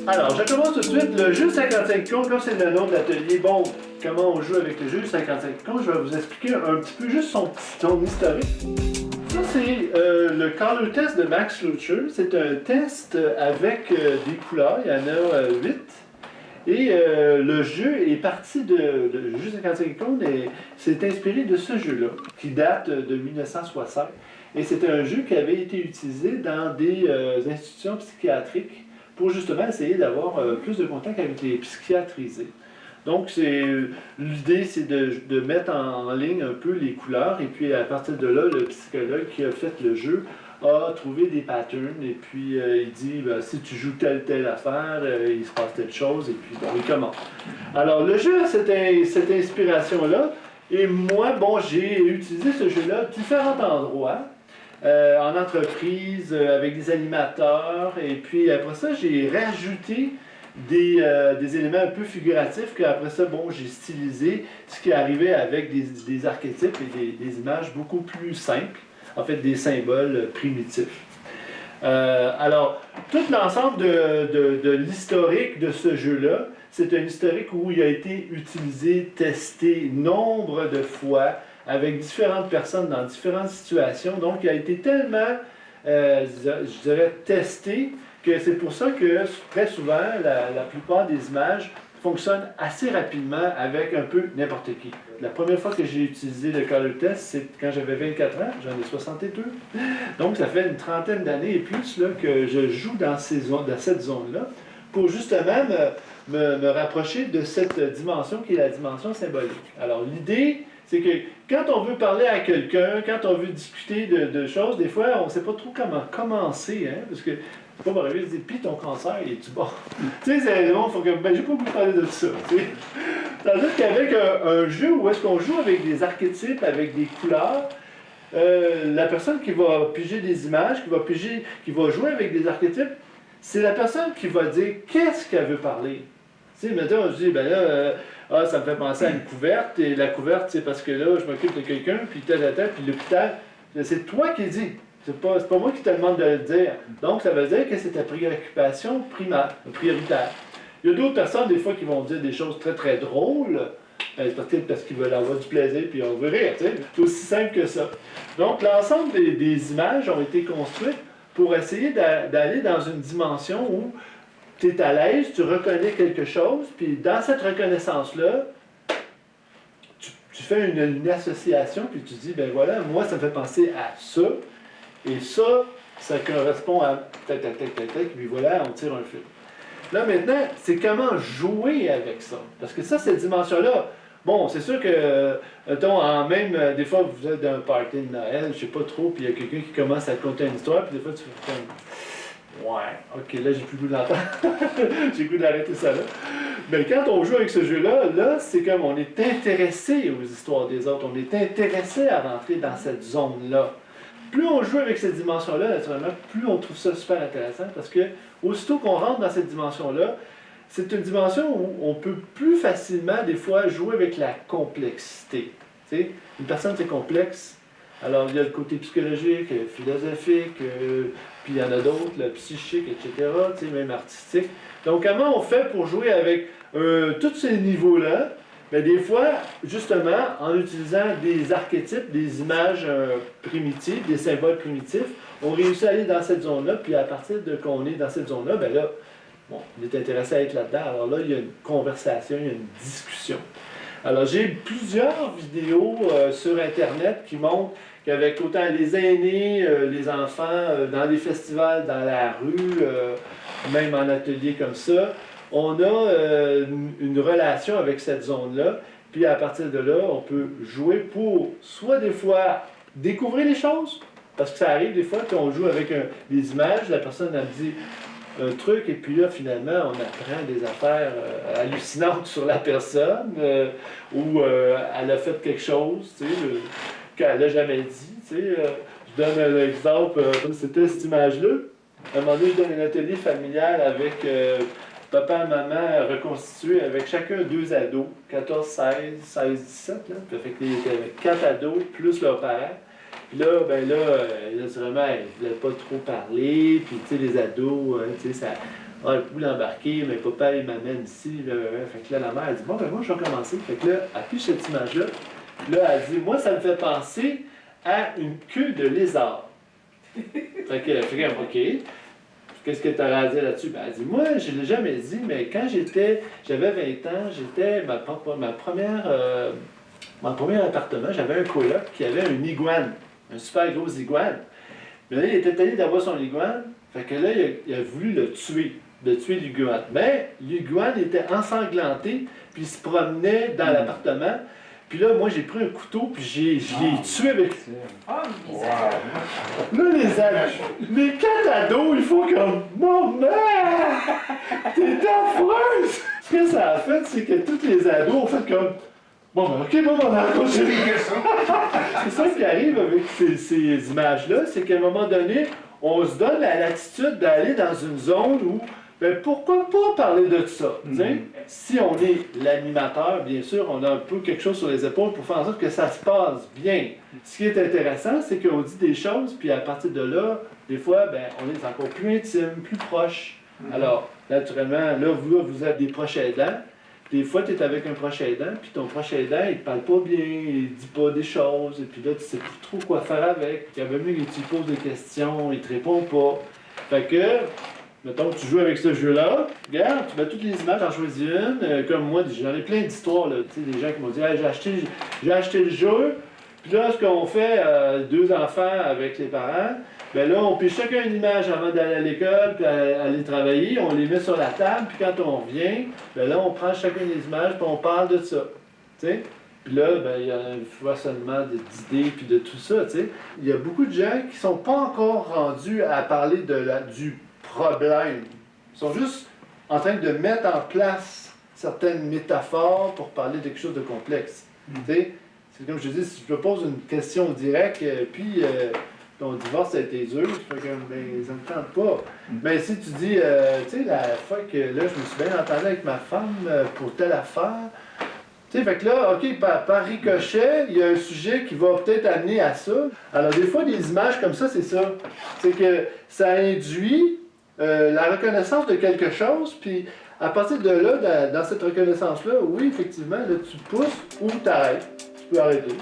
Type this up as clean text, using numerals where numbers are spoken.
Alors, je commence tout de suite. Le jeu 55 comptes, comme c'est le nom de l'atelier, bon, comment on joue avec le jeu 55 comptes, je vais vous expliquer un petit peu juste son historique. Ça, c'est le color test de Max Lutcher. C'est un test avec des couleurs, il y en a 8. Et le jeu est parti de jeu 55 comptes et c'est inspiré de ce jeu-là, qui date de 1960. Et c'était un jeu qui avait été utilisé dans des institutions psychiatriques pour justement essayer d'avoir plus de contact avec les psychiatrisés. Donc, l'idée, c'est de mettre en ligne un peu les couleurs, et puis à partir de là, le psychologue qui a fait le jeu a trouvé des patterns, et puis il dit, si tu joues telle affaire, il se passe telle chose, et puis il commence. Alors, le jeu a cette inspiration-là, et moi, bon, j'ai utilisé ce jeu-là à différents endroits. En entreprise, avec des animateurs, et puis après ça, j'ai rajouté des éléments un peu figuratifs qu'après ça, bon, j'ai stylisé, ce qui arrivait avec des archétypes et des images beaucoup plus simples, en fait des symboles primitifs. Alors, tout l'ensemble de l'historique de ce jeu-là, c'est un historique où il a été utilisé, testé nombre de fois, avec différentes personnes dans différentes situations. Donc, il a été tellement, je dirais, testé, que c'est pour ça que très souvent, la plupart des images fonctionnent assez rapidement avec un peu n'importe qui. La première fois que j'ai utilisé le color test, c'est quand j'avais 24 ans, j'en ai 62. Donc, ça fait une trentaine d'années et plus là, que je joue dans cette zone-là pour justement me rapprocher de cette dimension qui est la dimension symbolique. Alors, l'idée, c'est que quand on veut parler à quelqu'un, quand on veut discuter de choses, des fois, on ne sait pas trop comment commencer, hein, parce que c'est pas arriver de dire, puis ton cancer, il est-tu bon? Tu sais, c'est bon, faut que, j'ai pas voulu parler de ça, tu sais. Tandis qu'avec un jeu où est-ce qu'on joue avec des archétypes, avec des couleurs, la personne qui va piger des images, qui va jouer avec des archétypes, c'est la personne qui va dire qu'est-ce qu'elle veut parler. Tu sais, maintenant, je dis, ben là, ça me fait penser à une couverte, et la couverte, c'est parce que là, je m'occupe de quelqu'un, puis puis l'hôpital, c'est toi qui dis. C'est pas moi qui te demande de le dire. Donc, ça veut dire que c'est ta préoccupation prioritaire. Il y a d'autres personnes, des fois, qui vont dire des choses très, très drôles, peut-être parce qu'ils veulent avoir du plaisir, puis on veut rire, tu sais. C'est aussi simple que ça. Donc, l'ensemble des images ont été construites pour essayer d'aller dans une dimension où tu es à l'aise, tu reconnais quelque chose, puis dans cette reconnaissance-là, tu fais une association, puis tu dis, ben voilà, moi, ça me fait penser à ça, et ça correspond à tac, puis voilà, on tire un fil. Là, maintenant, c'est comment jouer avec ça. Parce que ça, cette dimension-là, bon, c'est sûr que, des fois, vous êtes dans un party de Noël, je sais pas trop, puis il y a quelqu'un qui commence à te conter une histoire, puis des fois, tu fais comme, ouais, ok, là, j'ai plus le goût d'entendre. J'ai le goût d'arrêter ça là. Mais quand on joue avec ce jeu-là, c'est comme on est intéressé aux histoires des autres, on est intéressé à rentrer dans cette zone-là. Plus on joue avec cette dimension-là, naturellement, plus on trouve ça super intéressant parce que aussitôt qu'on rentre dans cette dimension-là, c'est une dimension où on peut plus facilement, des fois, jouer avec la complexité. T'sais, une personne, c'est complexe. Alors, il y a le côté psychologique, philosophique, puis il y en a d'autres, le psychique, etc., même artistique. Donc, comment on fait pour jouer avec tous ces niveaux-là? Bien, des fois, justement, en utilisant des archétypes, des images primitives, des symboles primitifs, on réussit à aller dans cette zone-là, puis à partir de qu'on est dans cette zone-là, bien là, bon, on est intéressé à être là-dedans. Alors là, il y a une conversation, il y a une discussion. Alors, j'ai plusieurs vidéos sur Internet qui montrent qu'avec autant les aînés, les enfants, dans les festivals, dans la rue, même en atelier comme ça, on a une relation avec cette zone-là, puis à partir de là, on peut jouer pour soit des fois découvrir les choses, parce que ça arrive des fois qu'on joue avec des images, la personne a dit un truc, et puis là, finalement, on apprend des affaires hallucinantes sur la personne, ou elle a fait quelque chose, tu sais, qu'elle n'a jamais dit, tu sais. Je donne un exemple, c'était cette image-là. À un moment donné, je donne un atelier familial avec papa et maman reconstitués avec chacun 2 ados, 14, 16, 17, là. Ça fait qu'ils étaient avec 4 ados, plus leurs parents. Puis là, naturellement, ils ne voulaient pas trop parler, puis tu sais, les ados, tu sais, ça... Ah, le poule embarqué, mais papa, il m'amène ici. Là. Fait que là, la mère, elle dit, bon, ben moi, je vais commencer. Fait que là, elle affiche cette image-là. Là, elle dit, moi, ça me fait penser à une queue de lézard. Fait que, OK. Qu'est-ce que tu as à dire là-dessus? Ben, elle dit, moi, je ne l'ai jamais dit, mais quand j'avais 20 ans, j'étais mon premier appartement, j'avais un coloc qui avait un iguane, un super gros iguane. Mais là, il était allé d'avoir son iguane, fait que là, il a voulu le tuer l'iguane. Mais l'iguane était ensanglanté, puis il se promenait dans l'appartement. Puis là, moi, j'ai pris un couteau, puis je l'ai tué avec... Oh, misère! Là, les ados, mais quand ado, il faut comme maman, t'es affreuse! Ce que ça a fait, c'est que tous les ados ont fait comme bon, ben ok, bon, on a accroché. C'est ça qui arrive avec ces images-là, c'est qu'à un moment donné, on se donne la latitude d'aller dans une zone où ben pourquoi pas parler de ça? Si on est l'animateur, bien sûr, on a un peu quelque chose sur les épaules pour faire en sorte que ça se passe bien. Ce qui est intéressant, c'est qu'on dit des choses, puis à partir de là, des fois, ben, on est encore plus intime, plus proche. Alors, naturellement, là, vous êtes des proches aidants. Des fois, tu es avec un proche aidant, puis ton proche aidant, il te parle pas bien, il dit pas des choses, et puis là, tu sais plus trop quoi faire avec. Puis, il y avait mieux que tu lui poses des questions, il te répond pas. Fait que, mettons que tu joues avec ce jeu-là, regarde, tu mets toutes les images, j'en choisis une. Comme moi, j'en ai plein d'histoires, là. Tu sais, des gens qui m'ont dit hey, j'ai acheté le jeu, puis là, ce qu'on fait, deux enfants avec les parents, ben là, on pige chacun une image avant d'aller à l'école, puis aller travailler, on les met sur la table, puis quand on revient, ben là, on prend chacun des images, puis on parle de ça. Tu sais? Puis là, ben, il y a un foisonnement d'idées, puis de tout ça, tu sais. Il y a beaucoup de gens qui sont pas encore rendus à parler du problème. Ils sont juste en train de mettre en place certaines métaphores pour parler de quelque chose de complexe. Tu sais? C'est comme je dis, si je te pose une question directe, puis ton divorce a été dur, tu fais comme, ben, ça ne me tente pas. Mais si tu dis, tu sais, la fois que là, je me suis bien entendu avec ma femme pour telle affaire, tu sais, fait que là, OK, par ricochet, il y a un sujet qui va peut-être amener à ça. Alors, des fois, des images comme ça, c'est ça. C'est que ça induit la reconnaissance de quelque chose, puis à partir de là, dans cette reconnaissance-là, oui, effectivement, là, tu pousses ou tu arrêtes. Tu peux arrêter.